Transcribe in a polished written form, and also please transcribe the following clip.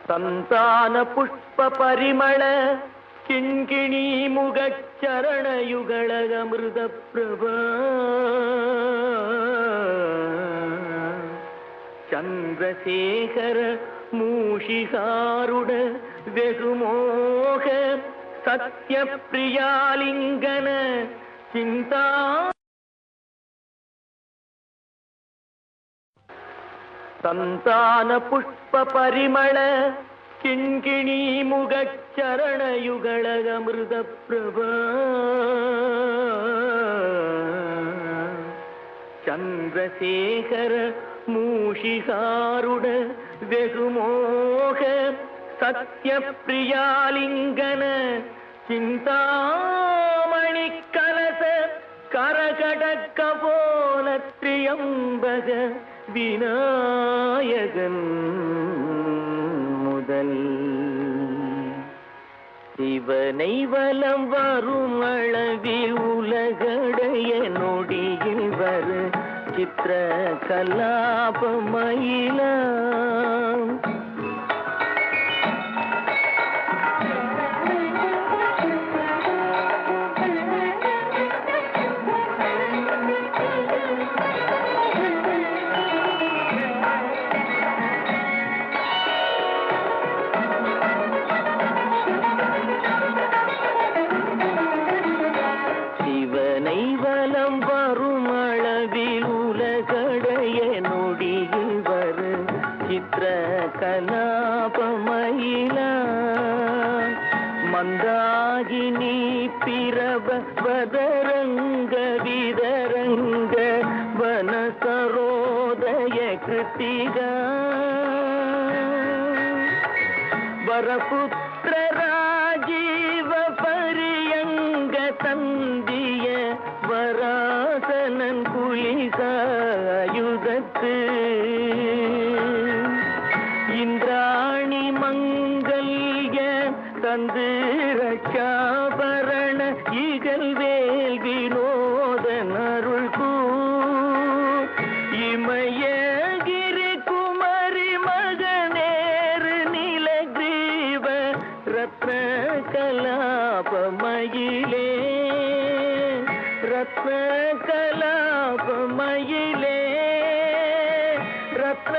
ಸಂತಾನ ಪುಷ್ಪ ಪರಿಮಳ ಕಿಂಕಿಣಿ ಮುಗಚ್ಚರಣಯುಗಳ ಅಮೃತ ಪ್ರಭಾ ಚಂದ್ರಶೇಖರ ಮೂಷಿಕಾರುಡ ವೆಗುಮೋಹ ಸತ್ಯ ಪ್ರಿಯಾಲಿಂಗನ ಚಿಂತಾ ಸಂತಾನ ಪುಷ್ಪ ಪರಿಮಳ ಕಿಂಕಿಣಿ ಮುಗಚ್ಚರಣಯುಗಳ ಅಮೃತ ಪ್ರಭಾ ಚಂದ್ರಶೇಖರ ಮೂಷಿಕಾರುಡ ವೆಗುಮೋಹ ಸತ್ಯ ಪ್ರಿಯಾಲಿಂಗನ ಚಿಂತಾಮಣಿ ಕಲಸ கரகடக்க போல திரியம்பக விநாயகன் முதல் சிவனை வலம் வரும் அளவில் உலகடைய நொடியில் வரு சித்திர கலாபமயிலாம் வலம் வரும் அளவில் உலகடைய நொடியில் வரு சித்திர கலாபமயில மந்தாகினி பிரப வதரங்க விதரங்க வனசரோதய கிருத்திக வரபுத்திர ராஜீவ பரியங்க தந்திய வராசனன் குலிகாயுதத்து இந்திராணி மங்கல்ய தந்து ரட்சாபரண இகழ்வேல் வினோதன் அருள் இமயகிரி குமரி மகனேறு நிலகிரீவ ரத்ன கலாபமயிலே ரத்ன கலாபமயிலே ரத்ன